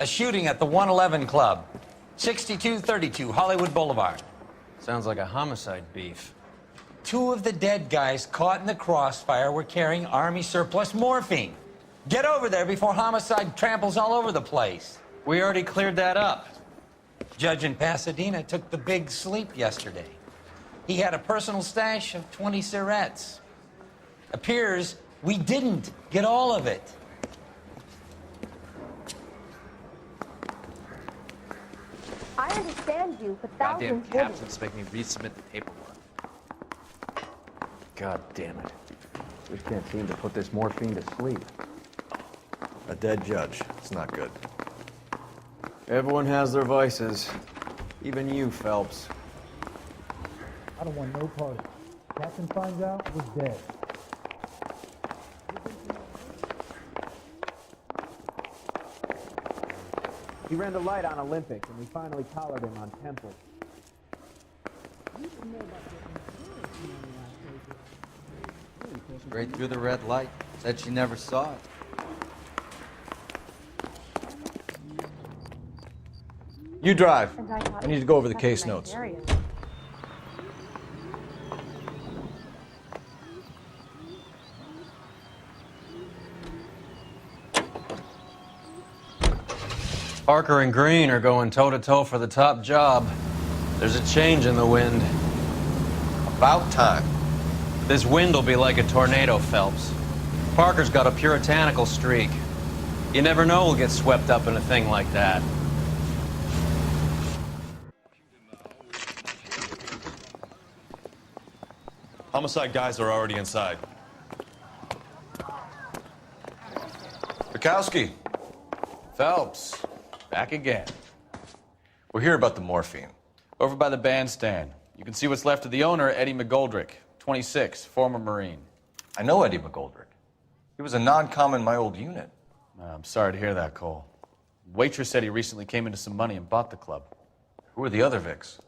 A shooting at the 111 Club, 6232 Hollywood Boulevard. Sounds like a homicide beef. 2 of the dead guys caught in the crossfire were carrying Army surplus morphine. Get over there before homicide tramples all over the place. We already cleared that up. Judge in Pasadena took the big sleep yesterday. He had a personal stash of 20 cigarettes. Appears we didn't get all of it. I understand you, but Goddamn thousands captains make me resubmit the paperwork. God damn it. We can't seem to put this morphine to sleep. A dead judge. It's not good. Everyone has their vices. Even you, Phelps. I don't want no part of it. Captain finds out, we're dead. He ran the light on Olympic, and we finally collared him on Temple. Straight through the red light. Said she never saw it. You drive. I need to go over the case notes. Parker and Green are going toe-to-toe for the top job. There's a change in the wind. About time. This wind will be like a tornado, Phelps. Parker's got a puritanical streak. You never know who'll get swept up in a thing like that. Homicide guys are already inside. Bukowski. Phelps, back again. We're here about the morphine. Over by the bandstand. You can see what's left of the owner, Eddie McGoldrick, 26, former Marine. I know Eddie McGoldrick. He was a non-com in my old unit. I'm sorry to hear that, Cole. Waitress said he recently came into some money and bought the club. Who are the other Vics?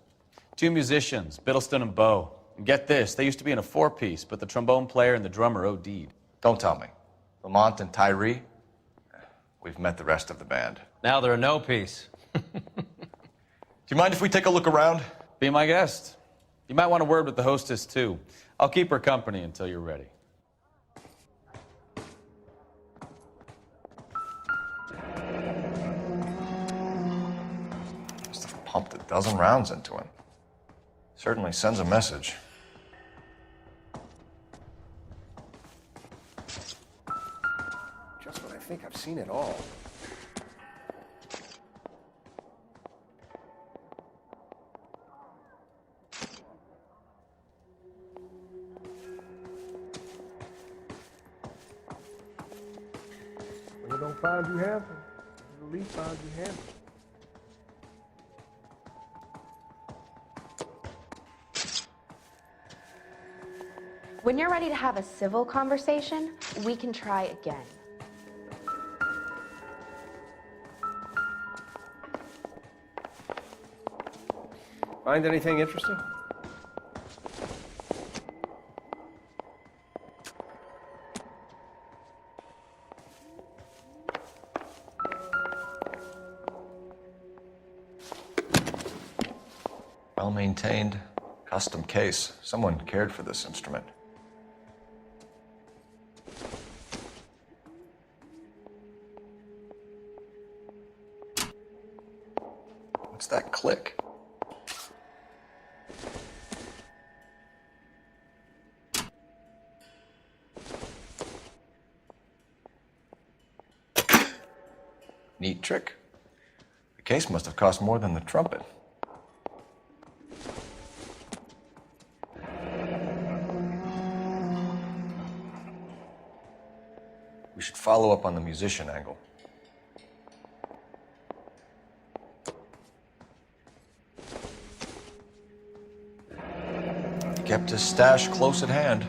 2 musicians, Biddleston and Bowe. And get this, they used to be in a 4-piece, but the trombone player and the drummer OD'd. Don't tell me. Lamont and Tyree? We've met the rest of the band. Now they're a no-piece. Do you mind if we take a look around? Be my guest. You might want a word with the hostess, too. I'll keep her company until you're ready. Must have pumped a dozen rounds into him. Certainly sends a message. Just when I think I've seen it all. When they don't find you handsome, at least find you handsome. When you're ready to have a civil conversation, we can try again. Find anything interesting? Well-maintained, custom case. Someone cared for this instrument. What's that click? Neat trick. The case must have cost more than the trumpet. We should follow up on the musician angle. He kept his stash close at hand.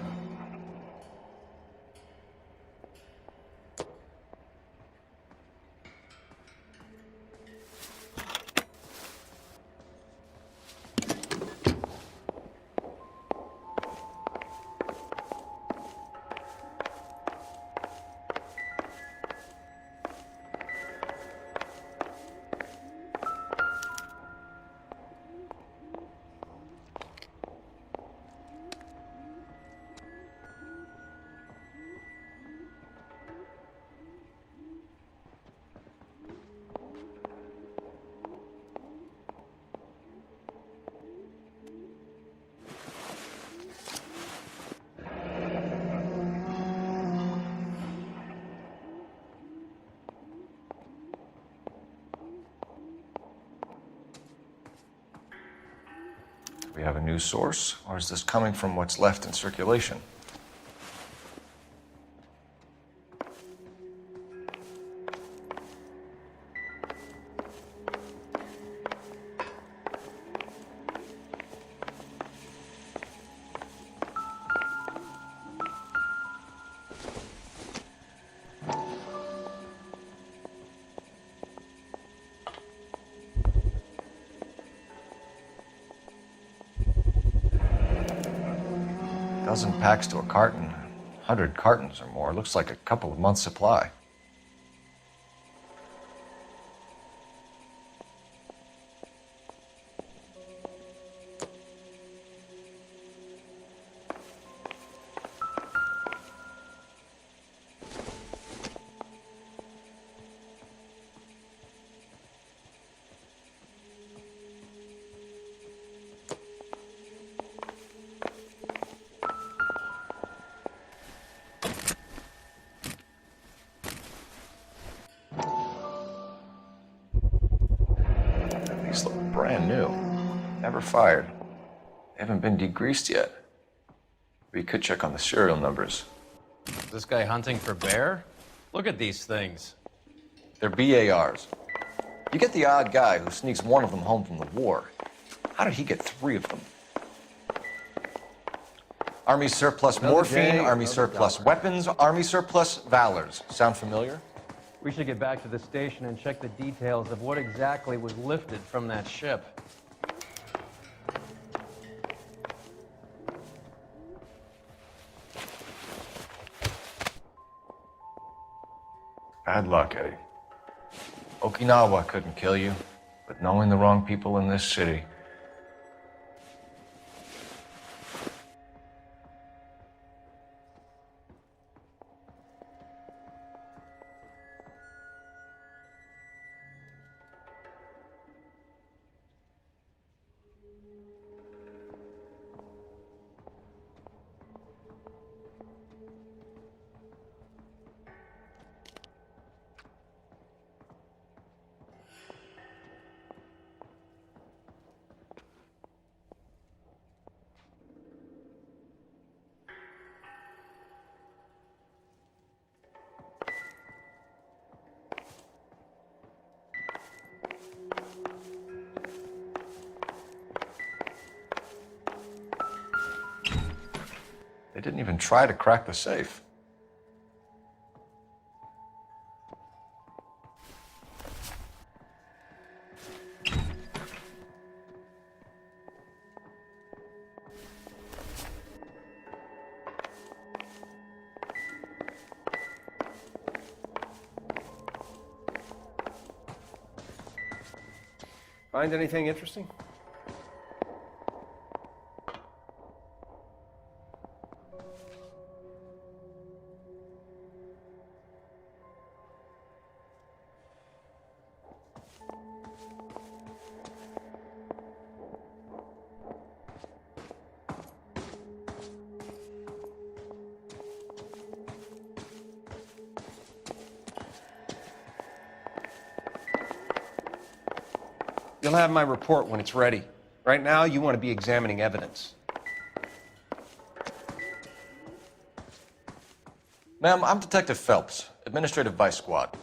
We have a news source, or is this coming from what's left in circulation? Dozen packs to a carton, 100 cartons or more. Looks like a couple of months' supply. These look brand new. Never fired. They haven't been degreased yet. We could check on the serial numbers. Is this guy hunting for bear? Look at these things. They're BARs. You get the odd guy who sneaks one of them home from the war. How did he get 3 of them? Army surplus morphine, Army surplus weapons, Army surplus valors. Sound familiar? We should get back to the station and check the details of what exactly was lifted from that ship. Bad luck, Eddie. Okinawa couldn't kill you, but knowing the wrong people in this city. They didn't even try to crack the safe. Find anything interesting? You'll have my report when it's ready. Right now, you want to be examining evidence. Ma'am, I'm Detective Phelps, Administrative Vice Squad.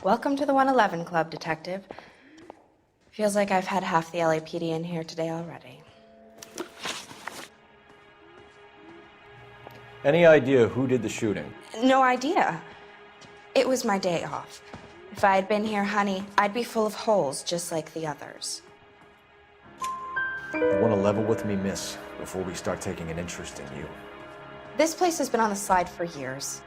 Welcome to the 111 Club, Detective. Feels like I've had half the LAPD in here today already. Any idea who did the shooting? No idea. It was my day off. If I had been here, honey, I'd be full of holes just like the others. You want to level with me, miss, before we start taking an interest in you. This place has been on the slide for years.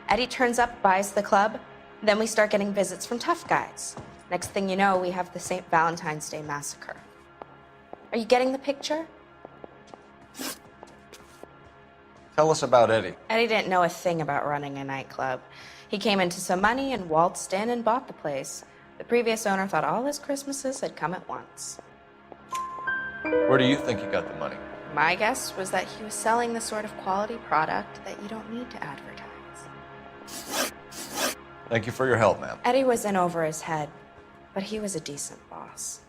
Eddie turns up, buys the club, then we start getting visits from tough guys. Next thing you know, we have the St. Valentine's Day massacre. Are you getting the picture? Tell us about Eddie. Eddie didn't know a thing about running a nightclub. He came into some money and waltzed in and bought the place. The previous owner thought all his Christmases had come at once. Where do you think he got the money? My guess was that he was selling the sort of quality product that you don't need to advertise. Thank you for your help, ma'am. Eddie was in over his head, but he was a decent boss.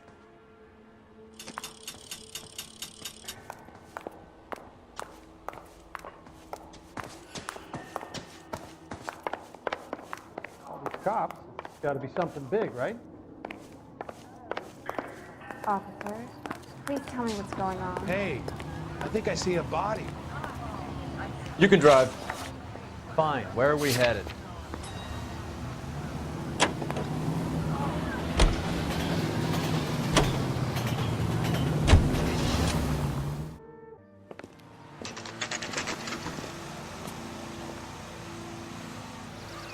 cops. It's got to be something big, right? Officers, please tell me what's going on. Hey, I think I see a body. You can drive. Fine. Where are we headed?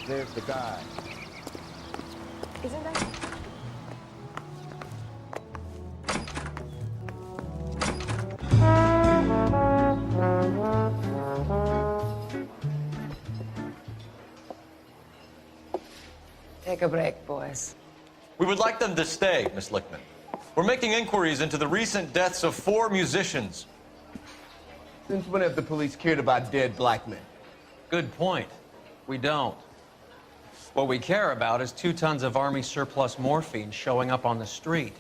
There's the guy. Isn't that... Take a break, boys. We would like them to stay, Miss Lickman. We're making inquiries into the recent deaths of 4 musicians. Since when have the police cared about dead black men? Good point. We don't. What we care about is 2 tons of Army surplus morphine showing up on the street.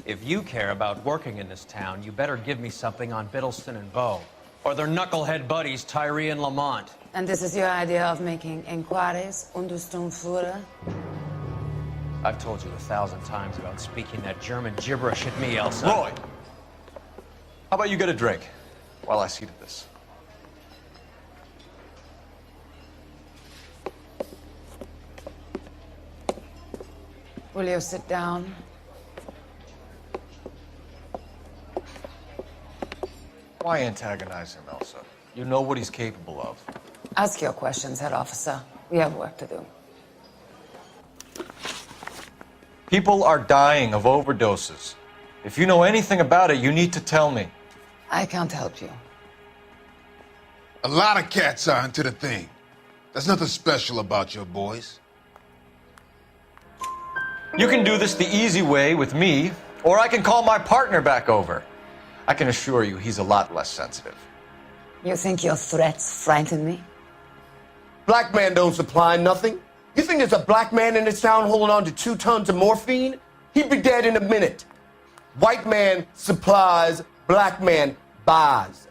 If you care about working in this town, you better give me something on Biddleston and Bow, or their knucklehead buddies Tyree and Lamont. And this is your idea of making inquiries, Untersturmführer? I've told you 1,000 times about speaking that German gibberish at me, Elsa. Roy, how about you get a drink while I see to this? Will you sit down? Why antagonize him, Elsa? You know what he's capable of. Ask your questions, head officer. We have work to do. People are dying of overdoses. If you know anything about it, you need to tell me. I can't help you. A lot of cats are into the thing. There's nothing special about your boys. You can do this the easy way with me, or I can call my partner back over. I can assure you he's a lot less sensitive. You think your threats frighten me? Black man don't supply nothing. You think there's a black man in this town holding on to 2 tons of morphine? He'd be dead in a minute. White man supplies, black man buys.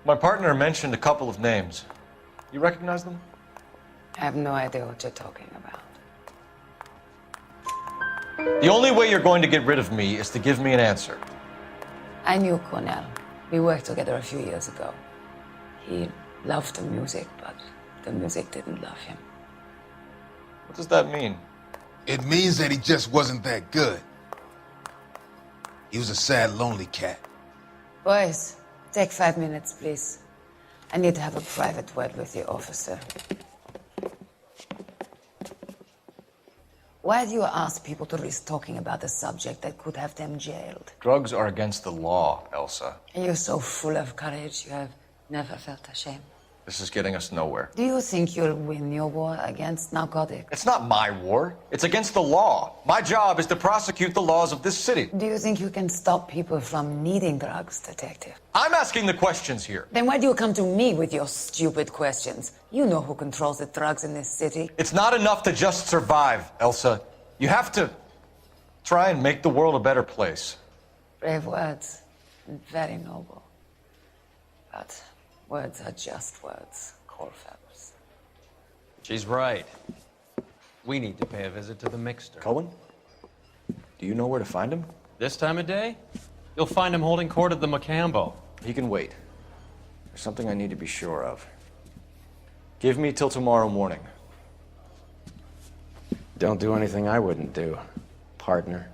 My partner mentioned a couple of names. You recognize them? I have no idea what you're talking about. The only way you're going to get rid of me is to give me an answer. I knew Cornell. We worked together a few years ago. He loved the music, but the music didn't love him. What does that mean? It means that he just wasn't that good. He was a sad, lonely cat. Boys, take 5 minutes, please. I need to have a private word with you, officer. Why do you ask people to risk talking about a subject that could have them jailed? Drugs are against the law, Elsa. And you're so full of courage, you have never felt ashamed. This is getting us nowhere. Do you think you'll win your war against narcotics? It's not my war. It's against the law. My job is to prosecute the laws of this city. Do you think you can stop people from needing drugs, detective? I'm asking the questions here. Then why do you come to me with your stupid questions? You know who controls the drugs in this city. It's not enough to just survive, Elsa. You have to try and make the world a better place. Brave words, and very noble. But words are just words, Colfax. She's right. We need to pay a visit to the mixer. Cohen? Do you know where to find him? This time of day? You'll find him holding court at the Macambo. He can wait. There's something I need to be sure of. Give me till tomorrow morning. Don't do anything I wouldn't do, partner.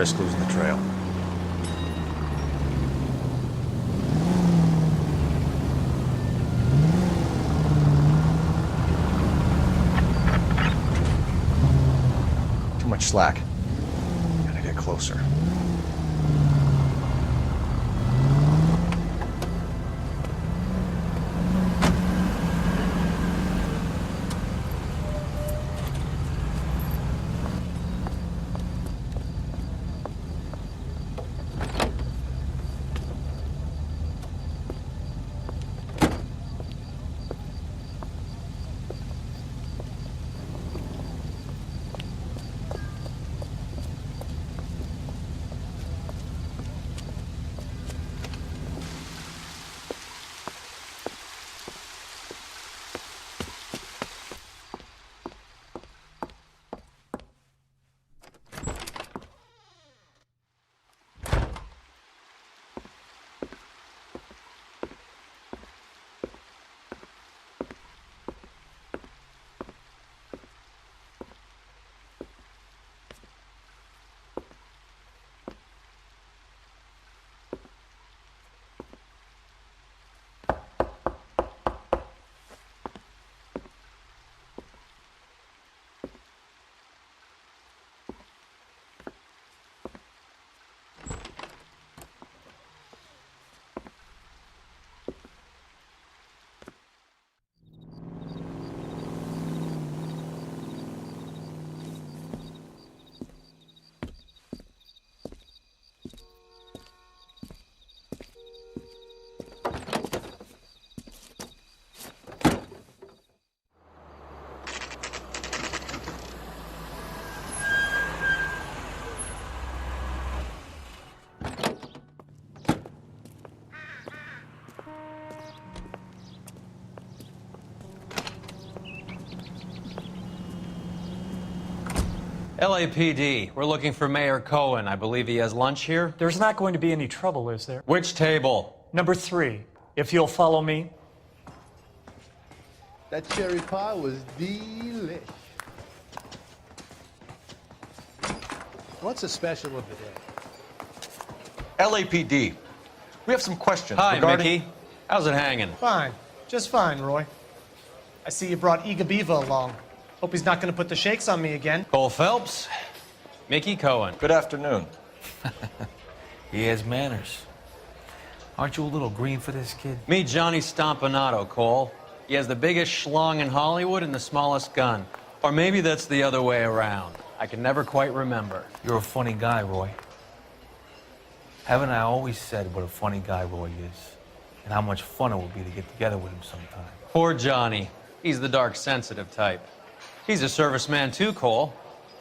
Risk losing the trail. Too much slack. Gotta get closer. LAPD, we're looking for Mayor Cohen. I believe he has lunch here. There's not going to be any trouble, is there? Which table? Number 3, if you'll follow me. That cherry pie was delish. What's the special of the day? LAPD, we have some questions Hi, regarding... Mickey. How's it hanging? Fine. Just fine, Roy. I see you brought Iga Beaver along. Hope he's not going to put the shakes on me again. Cole Phelps, Mickey Cohen. Good afternoon. He has manners. Aren't you a little green for this kid? Meet Johnny Stompanato, Cole. He has the biggest schlong in Hollywood and the smallest gun. Or maybe that's the other way around. I can never quite remember. You're a funny guy, Roy. Haven't I always said what a funny guy Roy is? And how much fun it would be to get together with him sometime. Poor Johnny. He's the dark, sensitive type. He's a serviceman too, Cole.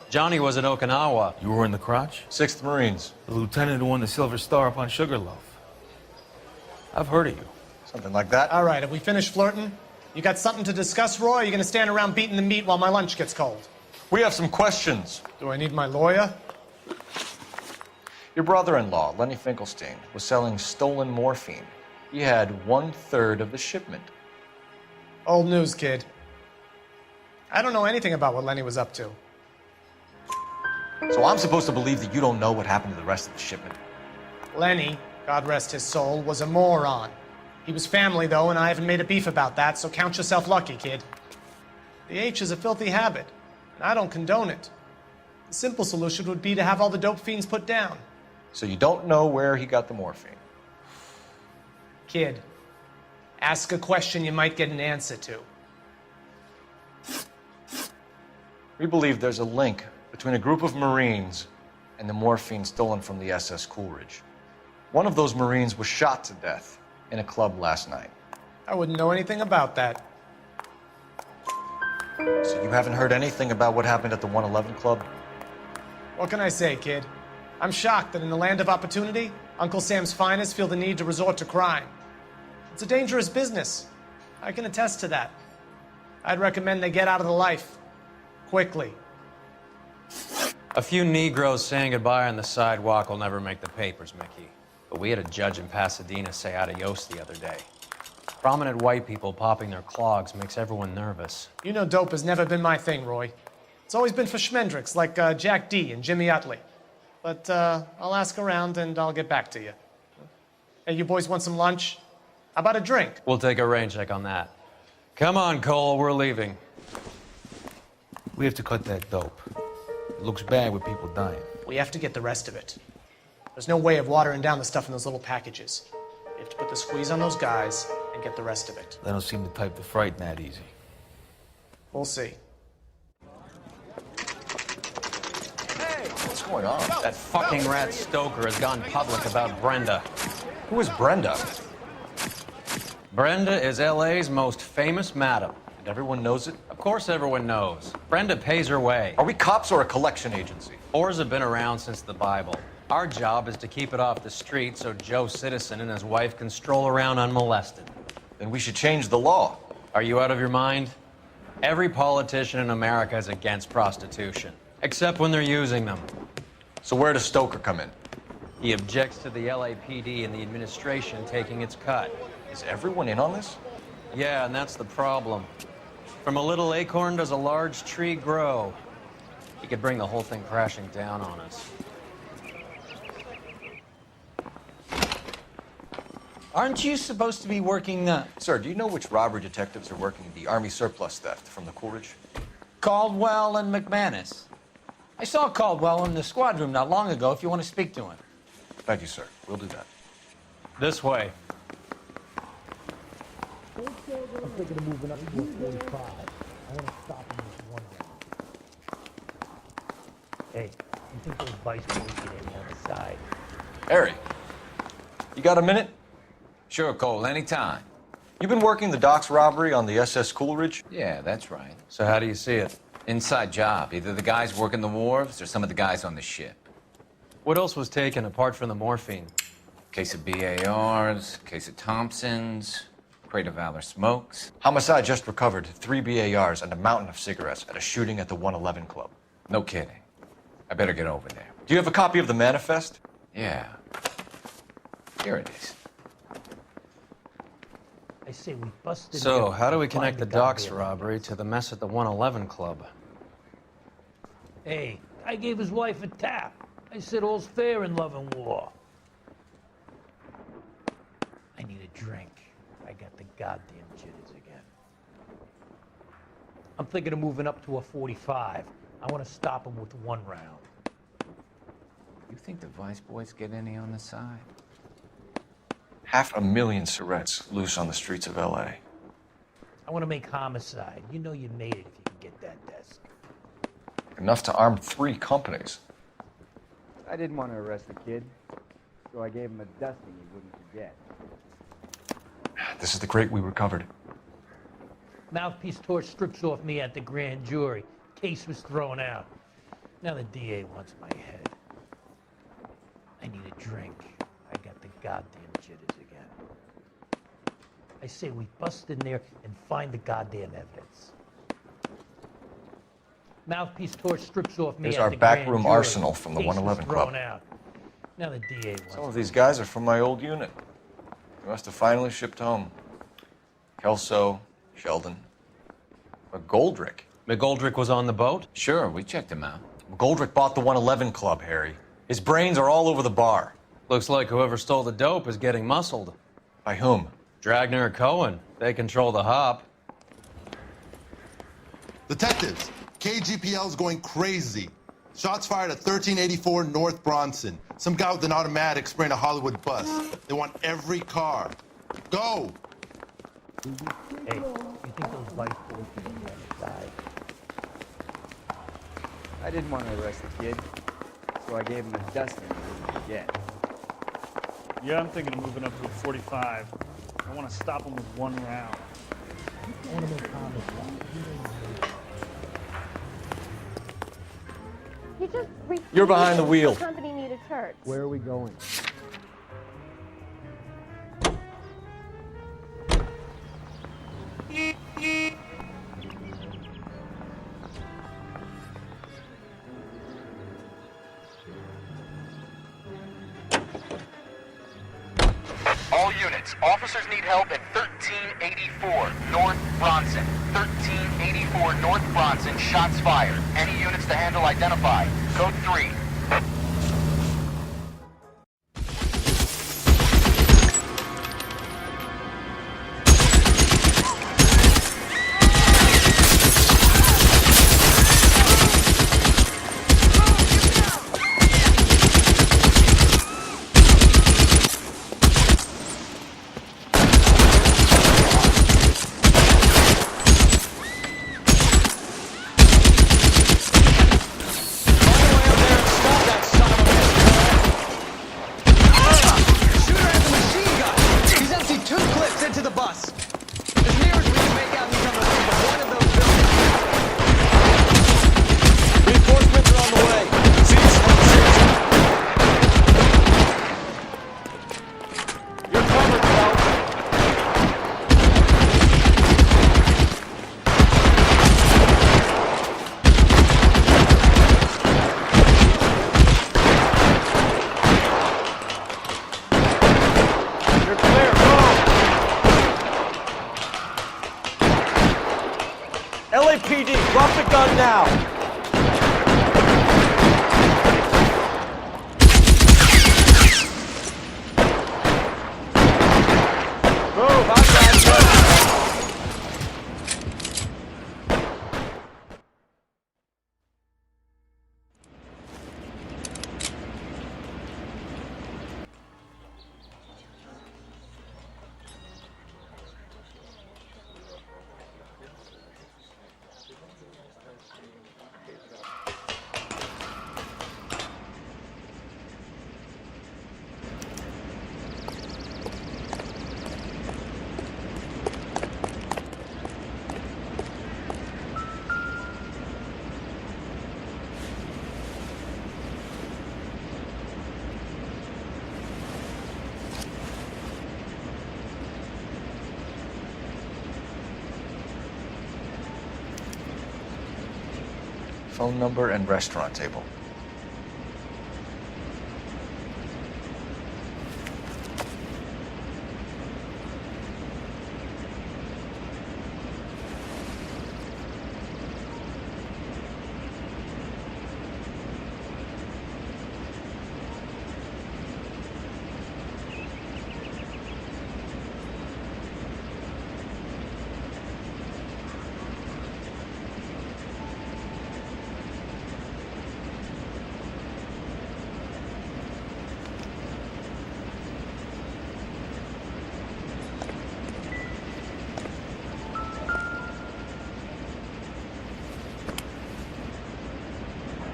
Johnny was at Okinawa. You were in the crotch? 6th Marines. The lieutenant who won the Silver Star up on Sugarloaf. I've heard of you. Something like that. All right, have we finished flirting? You got something to discuss, Roy, or are you going to stand around beating the meat while my lunch gets cold? We have some questions. Do I need my lawyer? Your brother-in-law, Lenny Finkelstein, was selling stolen morphine. He had 1/3 of the shipment. Old news, kid. I don't know anything about what Lenny was up to. So I'm supposed to believe that you don't know what happened to the rest of the shipment? Lenny, God rest his soul, was a moron. He was family, though, and I haven't made a beef about that, so count yourself lucky, kid. The H is a filthy habit, and I don't condone it. The simple solution would be to have all the dope fiends put down. So you don't know where he got the morphine? Kid, ask a question you might get an answer to. We believe there's a link between a group of Marines and the morphine stolen from the SS Coolidge. One of those Marines was shot to death in a club last night. I wouldn't know anything about that. So you haven't heard anything about what happened at the 111 Club? What can I say, kid? I'm shocked that in the land of opportunity, Uncle Sam's finest feel the need to resort to crime. It's a dangerous business. I can attest to that. I'd recommend they get out of the life. Quickly. A few Negroes saying goodbye on the sidewalk will never make the papers, Mickey. But we had a judge in Pasadena say adios the other day. Prominent white people popping their clogs makes everyone nervous. You know dope has never been my thing, Roy. It's always been for schmendricks like Jack D. and Jimmy Utley. But I'll ask around and I'll get back to you. Hey, you boys want some lunch? How about a drink? We'll take a rain check on that. Come on, Cole, we're leaving. We have to cut that dope. It looks bad with people dying. We have to get the rest of it. There's no way of watering down the stuff in those little packages. We have to put the squeeze on those guys and get the rest of it. They don't seem the type to frighten that easy. We'll see. What's going on? That fucking rat Stoker has gone public about Brenda. Who is Brenda? Brenda is L.A.'s most famous madam. And everyone knows it? Of course everyone knows. Brenda pays her way. Are we cops or a collection agency? Whores have been around since the Bible. Our job is to keep it off the street so Joe Citizen and his wife can stroll around unmolested. Then we should change the law. Are you out of your mind? Every politician in America is against prostitution, except when they're using them. So where does Stoker come in? He objects to the LAPD and the administration taking its cut. Is everyone in on this? Yeah, and that's the problem. From a little acorn does a large tree grow. He could bring the whole thing crashing down on us. Aren't you supposed to be working Sir, do you know which robbery detectives are working the Army surplus theft from the Coolidge? Caldwell and McManus? I saw Caldwell in the squad room not long ago if you want to speak to him. Thank you, sir. We'll do that. This way. I'm thinking of moving up to a 45. I want to stop him with one round. Hey, you think those vice boys get any on the side? Harry, you got a minute? Sure, Cole, anytime. You've been working the docks robbery on the SS Coolidge? Yeah, that's right. So how do you see it? Inside job. Either the guys working the wharves or some of the guys on the ship. What else was taken apart from the morphine? Case of BARs, case of Thompsons, crate of Valor smokes. Homicide just recovered 3 BARs and a mountain of cigarettes at a shooting at the 111 Club. No kidding. I better get over there. Do you have a copy of the manifest? Yeah. Here it is. I say we busted. So, him how do we and connect the find docks goddamn robbery to the mess at the 111 Club? Hey, I gave his wife a tap. I said all's fair in love and war. I need a drink. I got the goddamn jitters again. I'm thinking of moving up to a 45. I want to stop him with one round. You think the vice boys get any on the side? 500,000 cigarettes loose on the streets of L.A. I want to make homicide. You know you made it if you can get that desk. Enough to arm 3 companies. I didn't want to arrest the kid, so I gave him a dusting he wouldn't forget. This is the crate we recovered. Mouthpiece tore strips off me at the grand jury. Case was thrown out. Now the DA wants my head. I need a drink. I got the goddamn jitters again. I say we bust in there and find the goddamn evidence. Mouthpiece tore strips off me Here's at our the grand backroom jury. arsenal from the Case was 111 thrown Club. out. Now the DA wants Some of these guys are from my old unit. We must have finally shipped home. Kelso, Sheldon, McGoldrick. McGoldrick was on the boat? Sure, we checked him out. McGoldrick bought the 111 Club, Harry. His brains are all over the bar. Looks like whoever stole the dope is getting muscled. By whom? Dragner or Cohen. They control the hop. Detectives, KGPL's going crazy. Shots fired at 1384 North Bronson. Some guy with an automatic spraying a Hollywood bus. They want every car. Go! Hey, you think those vice boys can be on the side? I didn't want to arrest the kid, so I gave him a dusting he wouldn't forget. Yeah, I'm thinking of moving up to a 45. I want to stop him with one round. I want to make homicide. He just You're behind the wheel. company needed church. Where are we going? All units, officers need help at 1384 North Bronson. 1384 North Bronson, shots fired. Any units to handle identify. Code 3. LAPD, drop the gun now! Move, I got you. Phone number and restaurant table.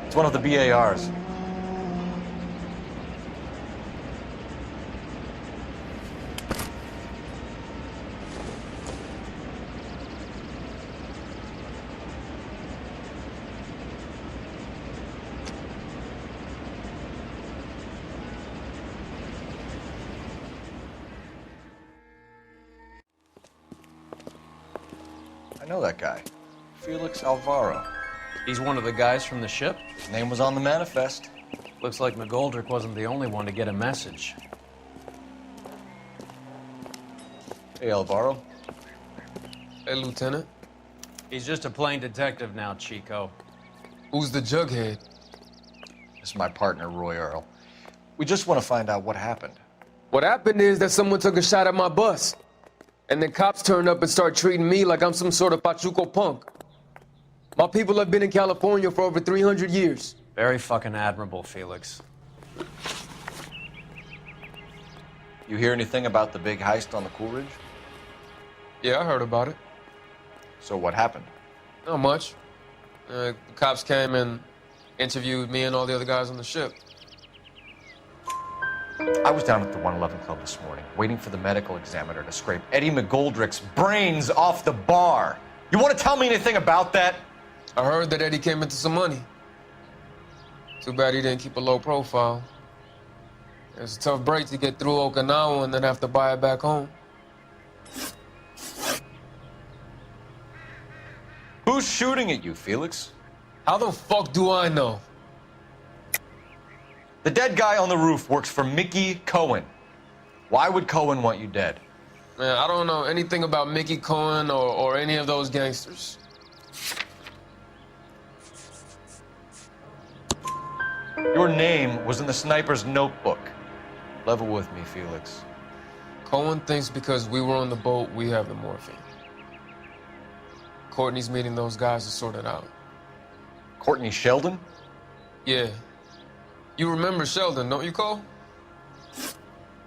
It's one of the BARs. I know that guy. Felix Alvaro. He's one of the guys from the ship? His name was on the manifest. Looks like McGoldrick wasn't the only one to get a message. Hey, Alvaro. Hey, Lieutenant. He's just a plain detective now, Chico. Who's the jughead? This is my partner, Roy Earl. We just want to find out what happened. What happened is that someone took a shot at my bus. And then cops turned up and started treating me like I'm some sort of Pachuco punk. My people have been in California for over 300 years. Very fucking admirable, Felix. You hear anything about the big heist on the Coolidge? Yeah, I heard about it. So what happened? Not much. The cops came and interviewed me and all the other guys on the ship. I was down at the 111 Club this morning, waiting for the medical examiner to scrape Eddie McGoldrick's brains off the bar. You want to tell me anything about that? I heard that Eddie came into some money. Too bad he didn't keep a low profile. It's a tough break to get through Okinawa and then have to buy it back home. Who's shooting at you, Felix? How the fuck do I know? The dead guy on the roof works for Mickey Cohen. Why would Cohen want you dead? Man, I don't know anything about Mickey Cohen or any of those gangsters. Your name was in the sniper's notebook. Level with me, Felix. Cohen thinks because we were on the boat, we have the morphine. Courtney's meeting those guys to sort it out. Courtney Sheldon? Yeah. You remember Sheldon, don't you, Cole?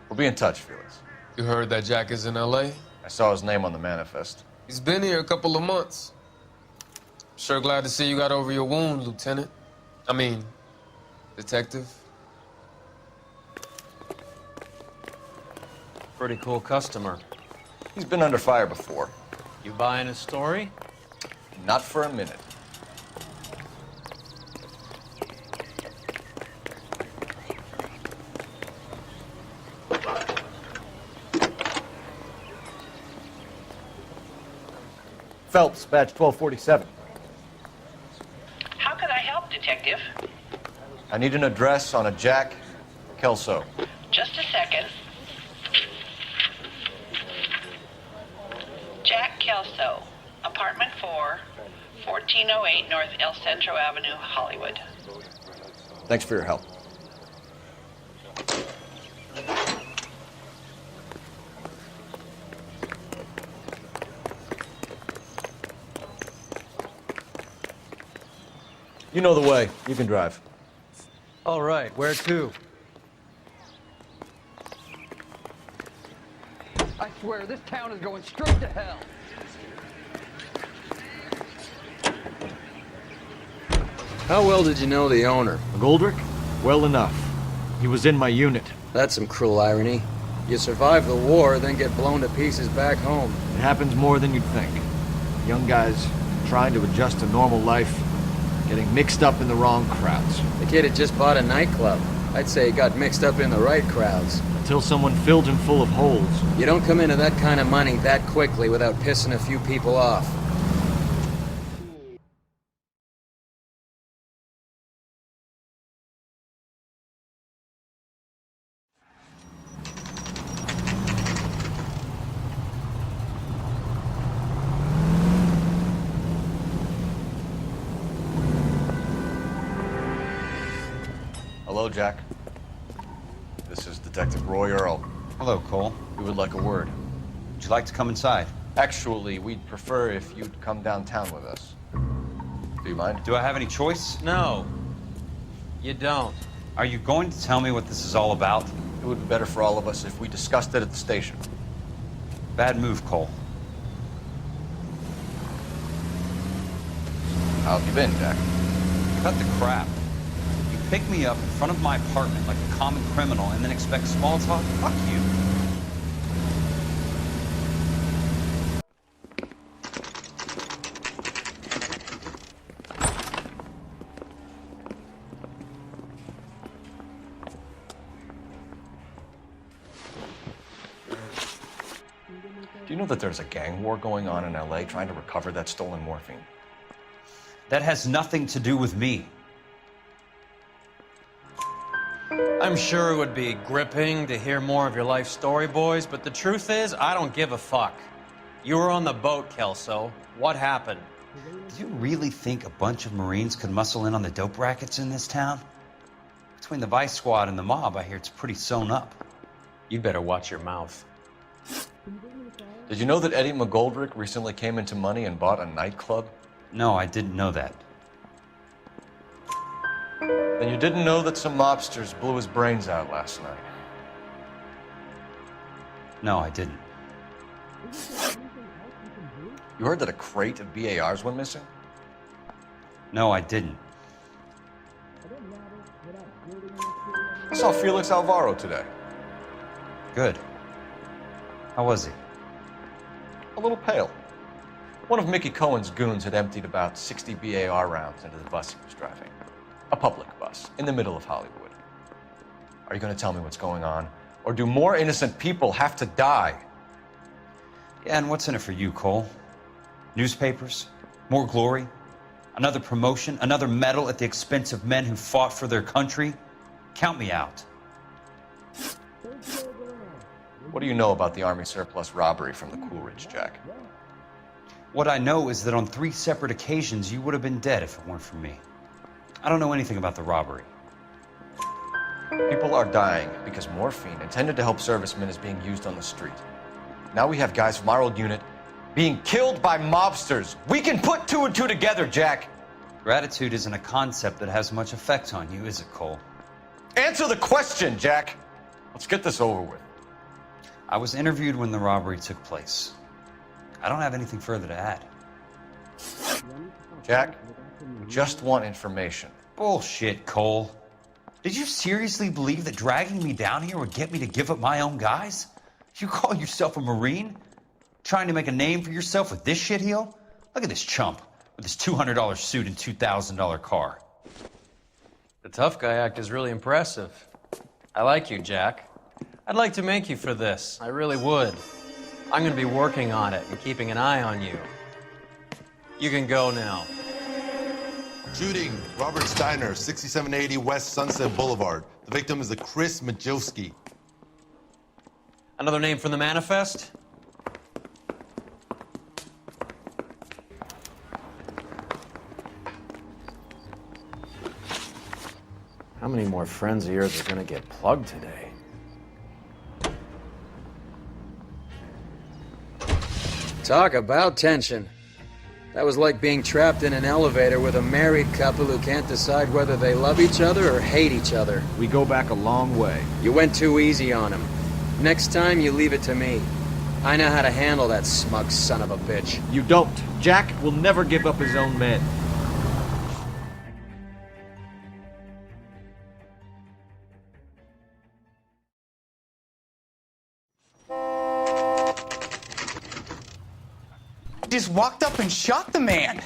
We'll be in touch, Felix. You heard that Jack is in L.A.? I saw his name on the manifest. He's been here a couple of months. Sure glad to see you got over your wound, Lieutenant. I mean, Detective. Pretty cool customer. He's been under fire before. You buying his story? Not for a minute. Phelps, badge 1247. How can I help, Detective? I need an address on a Jack Kelso. Just a second. Jack Kelso, apartment 4, 1408 North El Centro Avenue, Hollywood. Thanks for your help. You know the way. You can drive. All right, where to? I swear, this town is going straight to hell. How well did you know the owner? McGoldrick? Well enough. He was in my unit. That's some cruel irony. You survive the war, then get blown to pieces back home. It happens more than you'd think. Young guys trying to adjust to normal life, getting mixed up in the wrong crowds. The kid had just bought a nightclub. I'd say he got mixed up in the right crowds. Until someone filled him full of holes. You don't come into that kind of money that quickly without pissing a few people off. Hello, Jack. This is Detective Roy Earl. Hello, Cole. We would like a word. Would you like to come inside? Actually, we'd prefer if you'd come downtown with us. Do you mind? Do I have any choice? No, you don't. Are you going to tell me what this is all about? It would be better for all of us if we discussed it at the station. Bad move, Cole. How have you been, Jack? Cut the crap. You pick me up in front of my apartment like a common criminal and then expect small talk? Fuck you. Do you know that there's a gang war going on in L.A. trying to recover that stolen morphine? That has nothing to do with me. I'm sure it would be gripping to hear more of your life story, boys, but the truth is, I don't give a fuck. You were on the boat, Kelso. What happened? Do you really think a bunch of Marines could muscle in on the dope rackets in this town? Between the Vice Squad and the mob, I hear it's pretty sewn up. You'd better watch your mouth. Did you know that Eddie McGoldrick recently came into money and bought a nightclub? No, I didn't know that. Then you didn't know that some mobsters blew his brains out last night? No, I didn't. You heard that a crate of BARs went missing? No, I didn't. I saw Felix Alvaro today. Good. How was he? A little pale. One of Mickey Cohen's goons had emptied about 60 BAR rounds into the bus he was driving. A public bus, in the middle of Hollywood. Are you going to tell me what's going on? Or do more innocent people have to die? Yeah, and what's in it for you, Cole? Newspapers? More glory? Another promotion? Another medal at the expense of men who fought for their country? Count me out. What do you know about the Army surplus robbery from the Coolidge, Jack? What I know is that on 3 separate occasions you would have been dead if it weren't for me. I don't know anything about the robbery. People are dying because morphine intended to help servicemen is being used on the street. Now we have guys from our old unit being killed by mobsters. We can put 2 and 2 together, Jack. Gratitude isn't a concept that has much effect on you, is it, Cole? Answer the question, Jack. Let's get this over with. I was interviewed when the robbery took place. I don't have anything further to add. Jack, we just want information. Bullshit, Cole. Did you seriously believe that dragging me down here would get me to give up my own guys? You call yourself a Marine? Trying to make a name for yourself with this shitheel? Look at this chump with his $200 suit and $2,000 car. The tough guy act is really impressive. I like you, Jack. I'd like to make you for this. I really would. I'm going to be working on it and keeping an eye on you. You can go now. Shooting, Robert Steiner, 6780 West Sunset Boulevard. The victim is a Chris Majowski. Another name from the manifest? How many more friends of yours are gonna get plugged today? Talk about tension. That was like being trapped in an elevator with a married couple who can't decide whether they love each other or hate each other. We go back a long way. You went too easy on him. Next time, you leave it to me. I know how to handle that smug son of a bitch. You don't. Jack will never give up his own men. Just walked up and shot the man.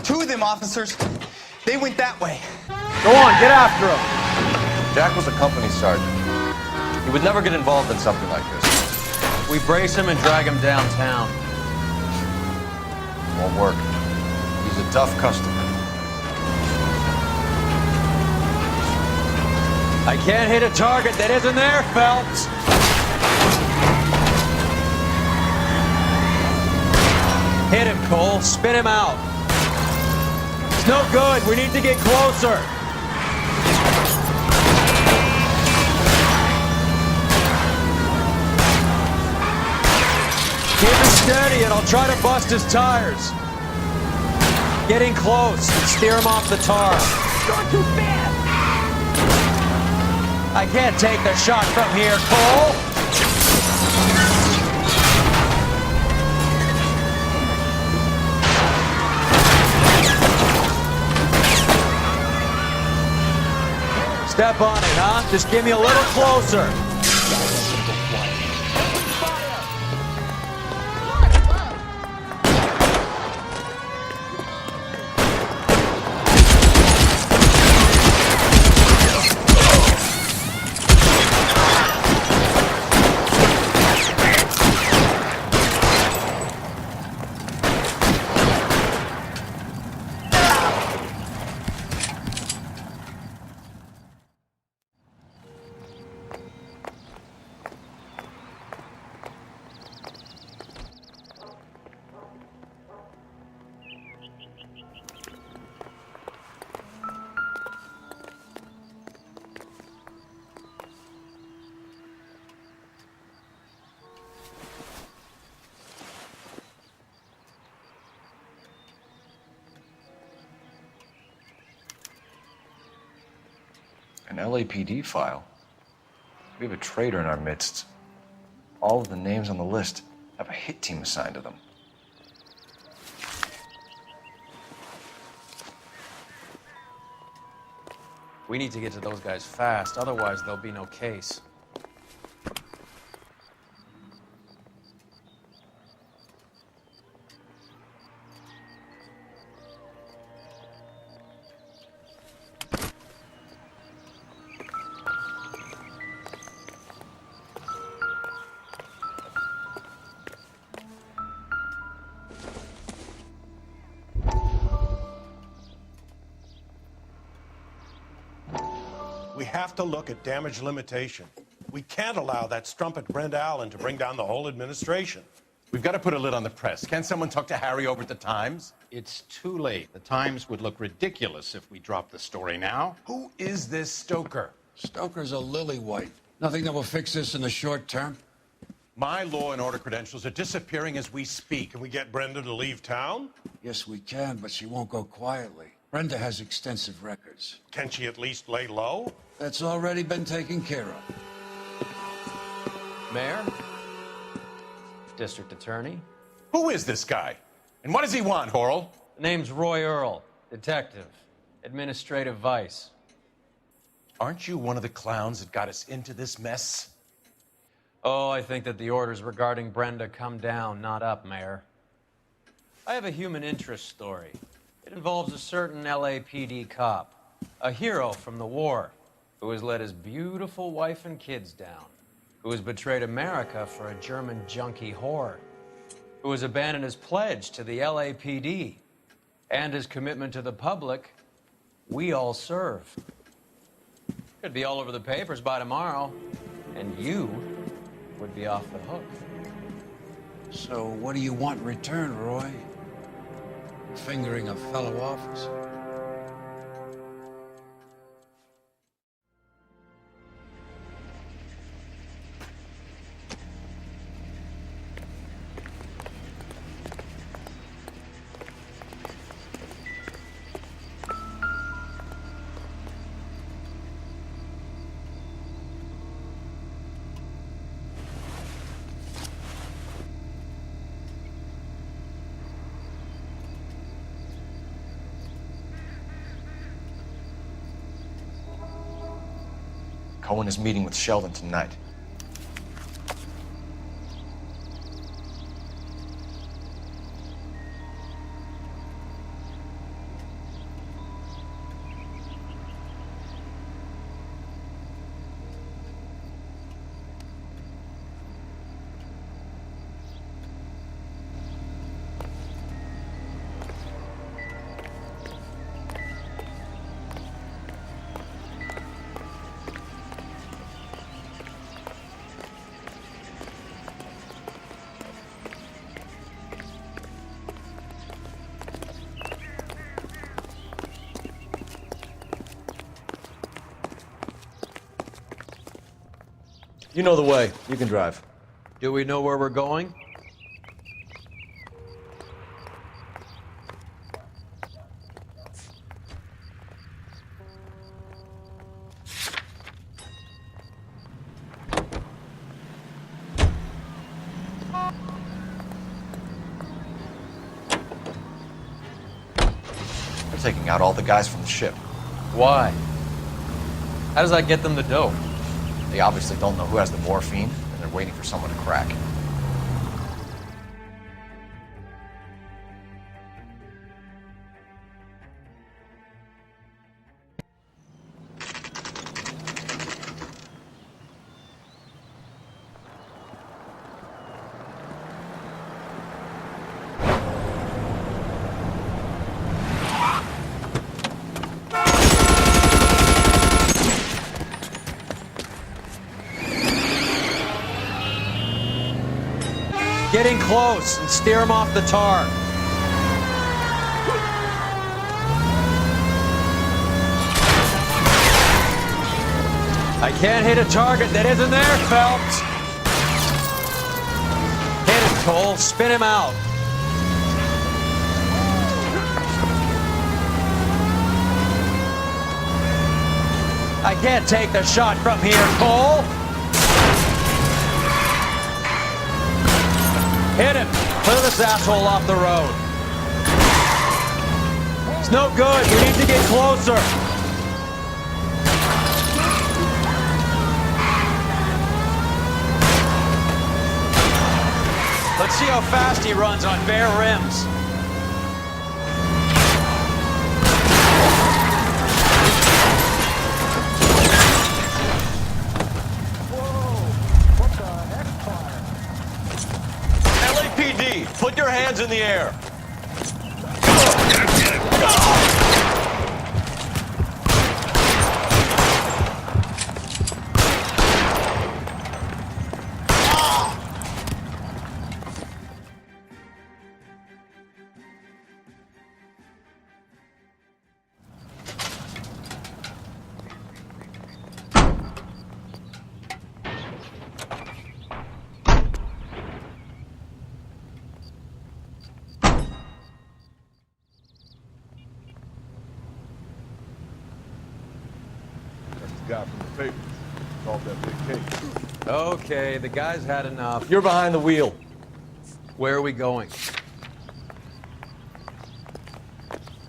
2 of them officers, they went that way. Go on, get after him. Jack was a company sergeant. He would never get involved in something like this. We brace him and drag him downtown. Won't work. He's a tough customer. I can't hit a target that isn't there, Phelps. Hit him, Cole. Spin him out. It's no good. We need to get closer. Keep him steady and I'll try to bust his tires. Getting close and steer him off the tar. Going too fast. I can't take the shot from here, Cole. Step on it, huh? Just give me a little closer. An LAPD file? We have a traitor in our midst. All of the names on the list have a hit team assigned to them. We need to get to those guys fast, otherwise there'll be no case. We have to look at damage limitation. We can't allow that strumpet Brent Allen to bring down the whole administration. We've got to put a lid on the press. Can't someone talk to Harry over at the Times? It's too late. The Times would look ridiculous if we dropped the story now. Who is this Stoker? Stoker's a lily-white. Nothing that will fix this in the short term. My law and order credentials are disappearing as we speak. Can we get Brenda to leave town? Yes, we can, but she won't go quietly. Brenda has extensive records. Can she at least lay low? That's already been taken care of. Mayor? District Attorney? Who is this guy? And what does he want, Horrell? The name's Roy Earl, detective, administrative vice. Aren't you one of the clowns that got us into this mess? Oh, I think that the orders regarding Brenda come down, not up, Mayor. I have a human interest story. It involves a certain LAPD cop, a hero from the war, who has let his beautiful wife and kids down, who has betrayed America for a German junkie whore, who has abandoned his pledge to the LAPD and his commitment to the public. We all serve. Could be all over the papers by tomorrow, and you would be off the hook. So what do you want in return, Roy? Fingering a fellow officer. Cohen is meeting with Sheldon tonight. You know the way. You can drive. Do we know where we're going? They're taking out all the guys from the ship. Why? How does that get them the dope? They obviously don't know who has the morphine, and they're waiting for someone to crack. Getting close and steer him off the tar. I can't hit a target that isn't there, Phelps. Hit him, Cole. Spin him out. I can't take the shot from here, Cole. Hit him! Clear this asshole off the road. It's no good. We need to get closer. Let's see how fast he runs on bare rims. LAPD, put your hands in the air. Guy from the papers. Solved that big case. Okay, the guy's had enough. You're behind the wheel. Where are we going?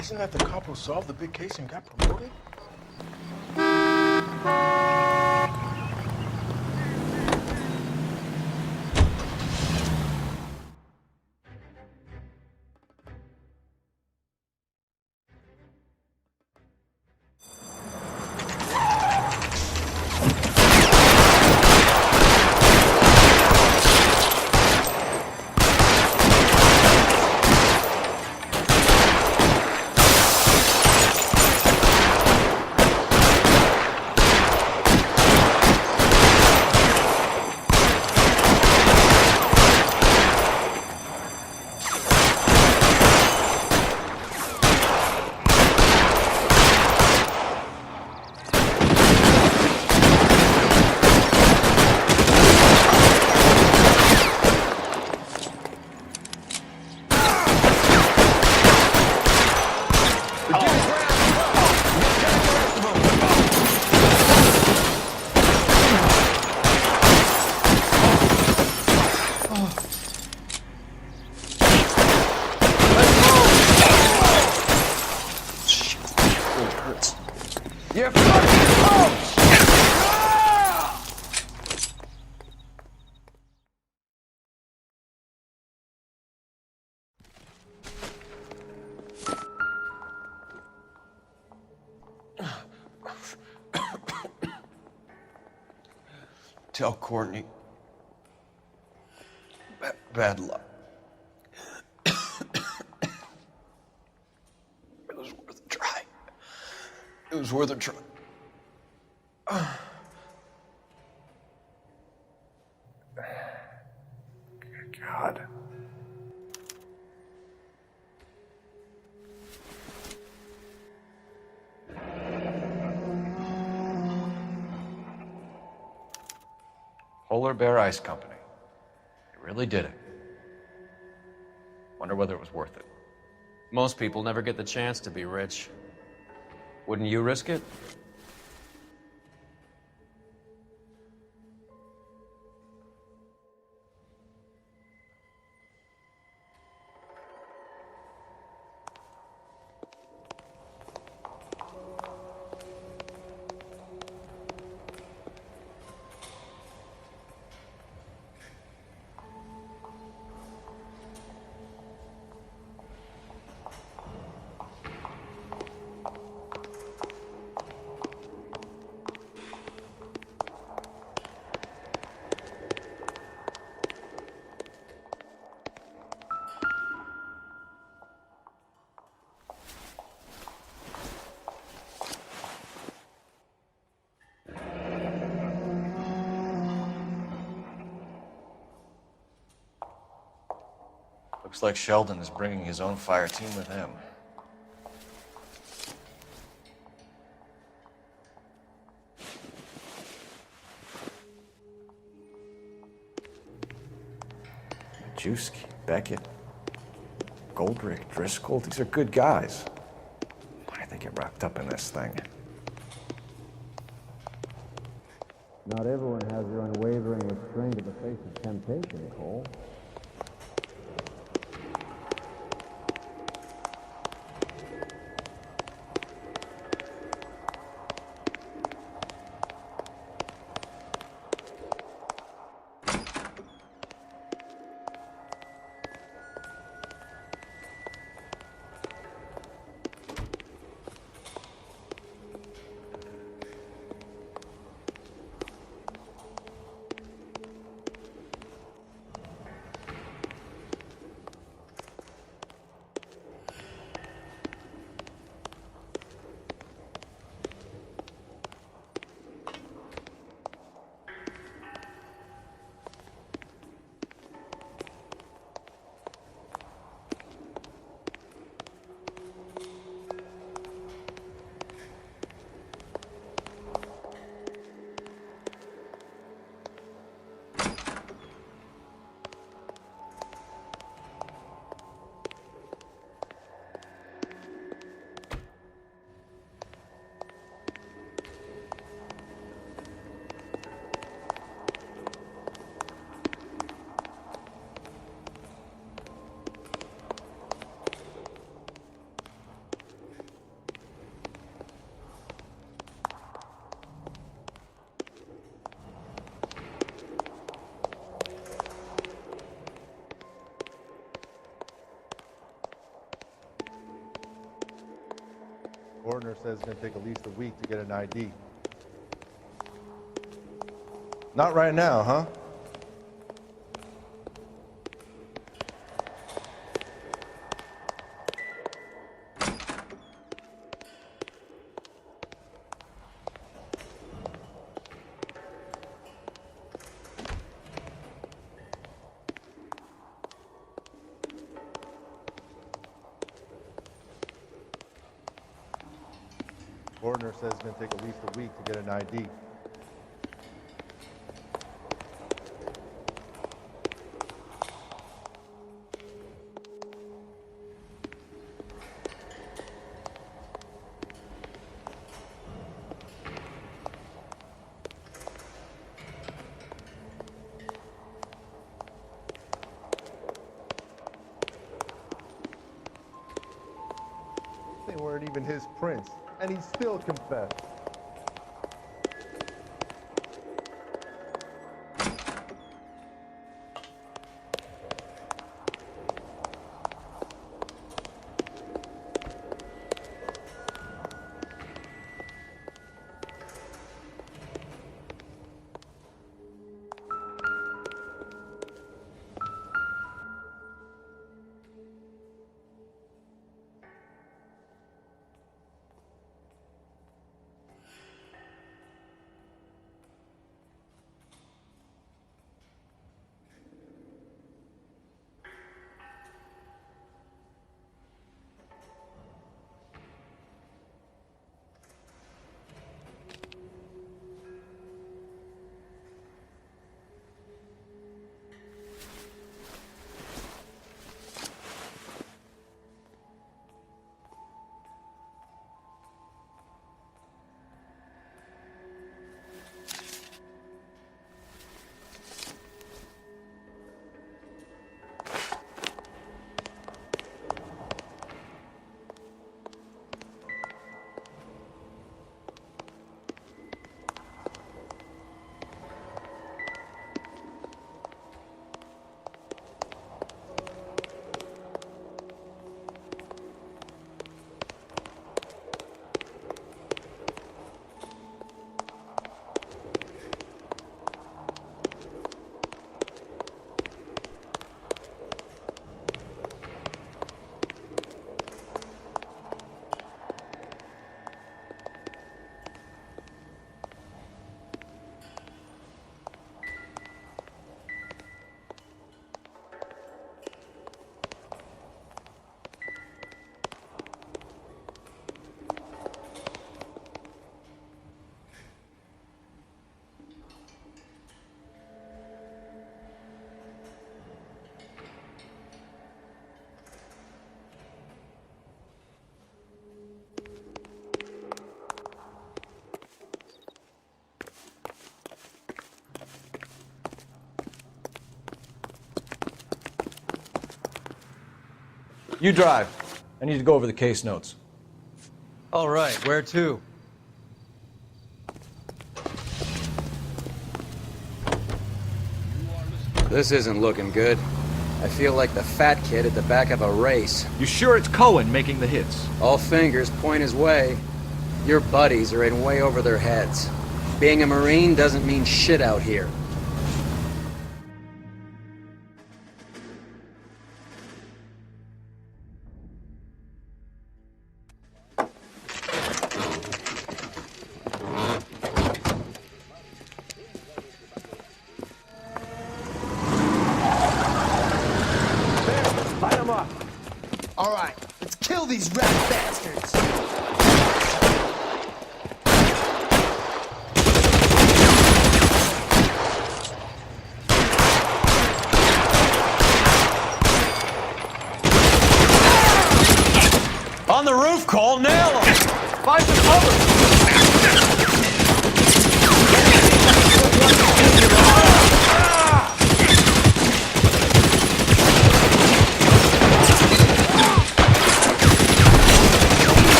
Isn't that the cop who solved the big case and got promoted? Tell Courtney. Bad luck. It was worth a try. It was worth a try. God. Polar Bear Ice Company. They really did it. Wonder whether it was worth it. Most people never get the chance to be rich. Wouldn't you risk it? Looks like Sheldon is bringing his own fire team with him. Majewski, Beckett, Goldrick, Driscoll, these are good guys. Why did they get wrapped up in this thing? Not everyone has their unwavering restraint in the face of temptation, Cole. Coroner says it's going to take at least a week to get an ID. Not right now, huh? Coroner says it's going to take at least a week to get an ID. They weren't even his prints, and he still confessed. You drive. I need to go over the case notes. All right, where to? This isn't looking good. I feel like the fat kid at the back of a race. You sure it's Cohen making the hits? All fingers point his way. Your buddies are in way over their heads. Being a Marine doesn't mean shit out here. All right, let's kill these rat bastards. On the roof, Cole, nail him! Find some cover!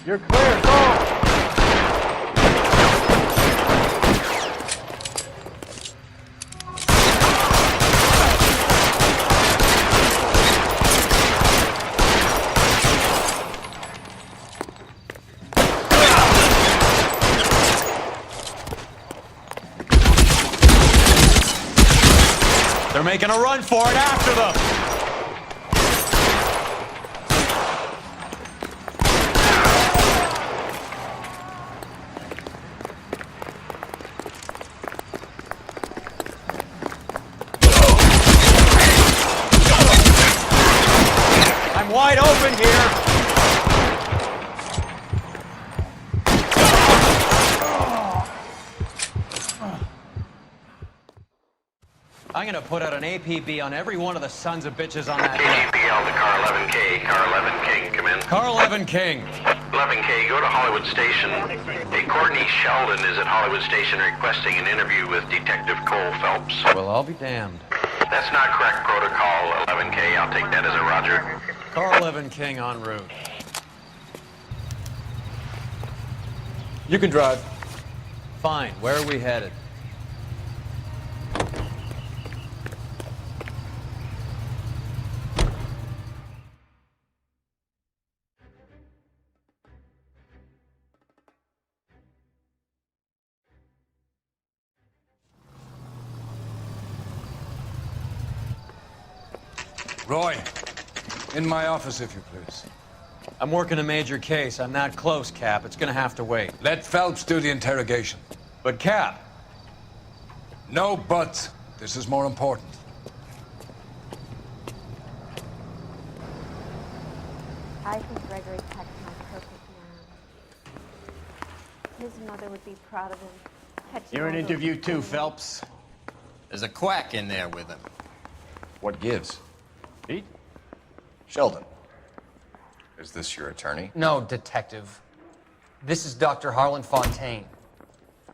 You're clear, go! They're making a run for it after them! I'm wide open here! I'm gonna put out an APB on every one of the sons of bitches on that list. KGPL to car 11K. Car 11 King, come in. Car 11 King. 11K, go to Hollywood Station. Hey, Courtney Sheldon is at Hollywood Station requesting an interview with Detective Cole Phelps. Well, I'll be damned. That's not correct protocol, 11K. I'll take that as a roger. Car 11 King en route. You can drive. Fine, where are we headed? Roy, in my office, if you please. I'm working a major case. I'm not close, Cap. It's gonna have to wait. Let Phelps do the interrogation. But, Cap... No buts. This is more important. I think Gregory Peck's my perfect man. His mother would be proud of him. You're an interview too, Phelps. There's a quack in there with him. What gives? Pete? Sheldon. Is this your attorney? No, Detective. This is Dr. Harlan Fontaine.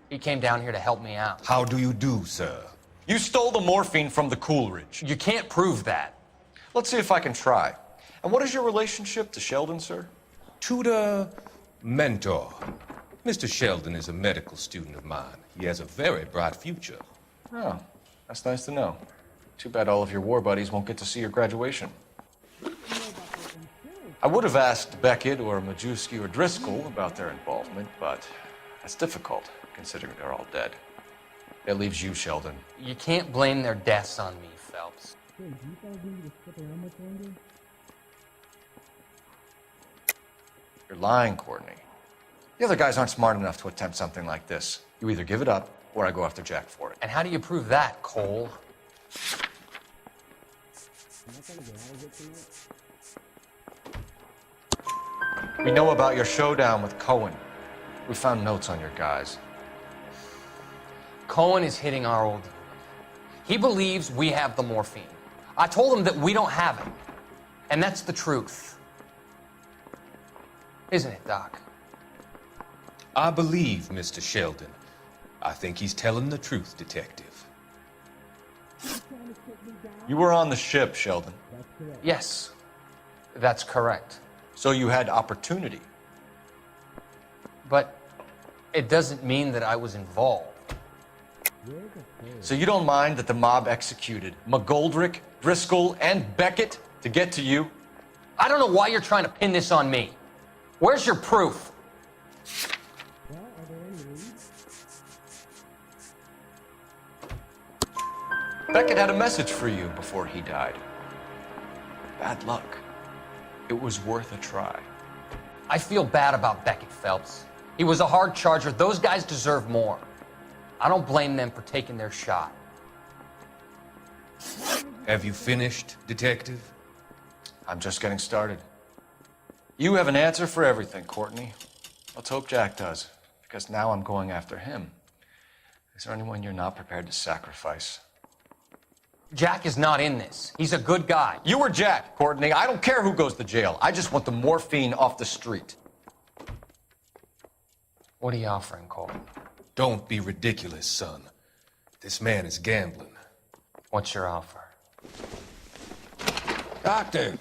He came down here to help me out. How do you do, sir? You stole the morphine from the Coolidge. You can't prove that. Let's see if I can try. And what is your relationship to Sheldon, sir? Tutor, mentor. Mr. Sheldon is a medical student of mine. He has a very bright future. Oh, that's nice to know. Too bad all of your war buddies won't get to see your graduation. I would have asked Beckett or Majewski or Driscoll about their involvement, but that's difficult, considering they're all dead. That leaves you, Sheldon. You can't blame their deaths on me, Phelps. You're lying, Courtney. The other guys aren't smart enough to attempt something like this. You either give it up, or I go after Jack for it. And how do you prove that, Cole? We know about your showdown with Cohen. We found notes on your guys. Cohen is hitting our old dealer. He believes we have the morphine. I told him that we don't have it. And that's the truth. Isn't it, Doc? I believe, Mr. Sheldon, I think he's telling the truth, Detective. You were on the ship, Sheldon. Yes, that's correct. So you had opportunity. But it doesn't mean that I was involved. So you don't mind that the mob executed McGoldrick, Driscoll, and Beckett to get to you? I don't know why you're trying to pin this on me. Where's your proof? Beckett had a message for you before he died. Bad luck. It was worth a try. I feel bad about Beckett, Phelps. He was a hard charger. Those guys deserve more. I don't blame them for taking their shot. Have you finished, Detective? I'm just getting started. You have an answer for everything, Courtney. Let's hope Jack does, because now I'm going after him. Is there anyone you're not prepared to sacrifice? Jack is not in this. He's a good guy. You were Jack, Courtney. I don't care who goes to jail. I just want the morphine off the street. What are you offering, Cole? Don't be ridiculous, son. This man is gambling. What's your offer? Doctor,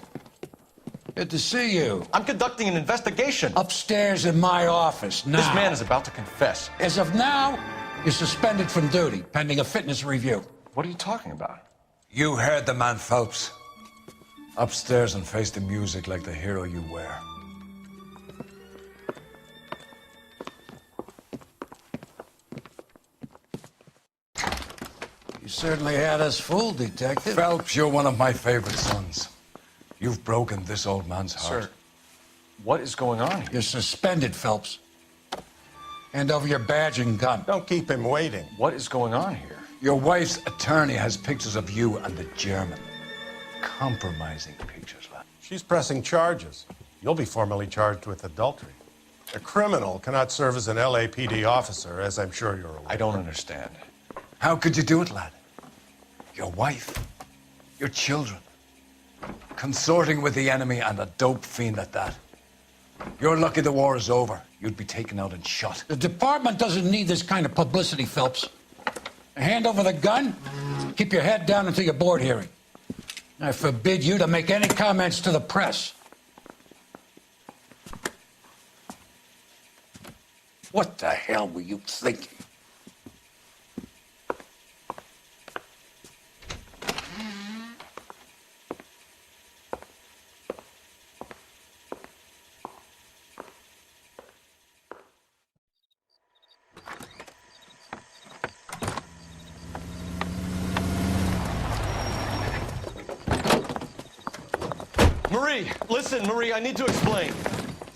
good to see you. I'm conducting an investigation. Upstairs in my office now. This man is about to confess. As of now, you're suspended from duty, pending a fitness review. What are you talking about? You heard the man, Phelps. Upstairs and face the music like the hero you were. You certainly had us fooled, Detective. Phelps, you're one of my favorite sons. You've broken this old man's heart. Sir, what is going on here? You're suspended, Phelps. Hand over your badge and gun. Don't keep him waiting. What is going on here? Your wife's attorney has pictures of you and the German. Compromising pictures, lad. She's pressing charges. You'll be formally charged with adultery. A criminal cannot serve as an LAPD officer, as I'm sure you're aware. I don't understand. How could you do it, lad? Your wife, your children, consorting with the enemy and a dope fiend at that. You're lucky the war is over. You'd be taken out and shot. The department doesn't need this kind of publicity, Phelps. Hand over the gun, keep your head down until your board hearing. I forbid you to make any comments to the press. What the hell were you thinking? Marie, listen, Marie, I need to explain.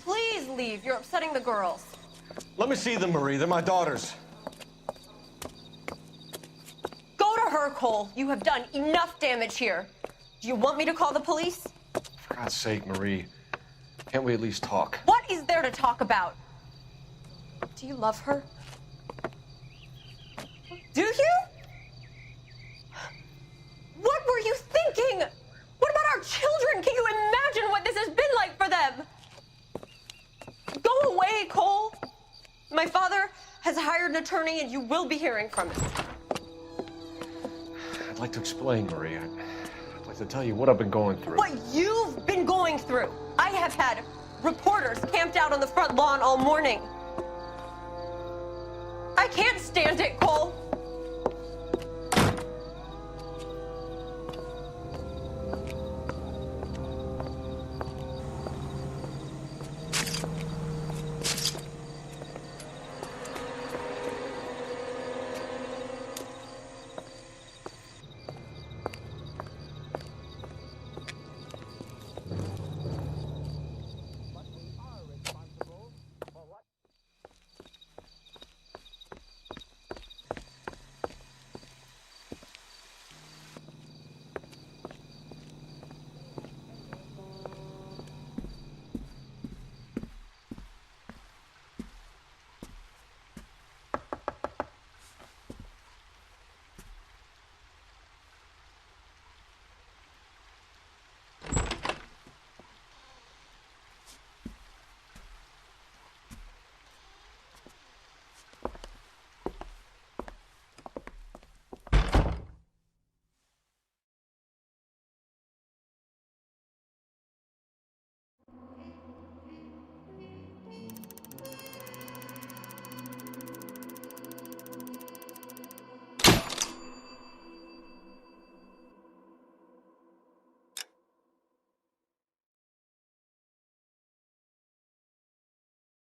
Please leave. You're upsetting the girls. Let me see them, Marie. They're my daughters. Go to her, Cole. You have done enough damage here. Do you want me to call the police? For God's sake, Marie, can't we at least talk? What is there to talk about? Do you love her? Do you? What were you thinking? What about our children? Can you imagine what this has been like for them? Go away, Cole. My father has hired an attorney and you will be hearing from him. I'd like to explain, Marie. I'd like to tell you what I've been going through. What you've been going through. I have had reporters camped out on the front lawn all morning. I can't stand it, Cole.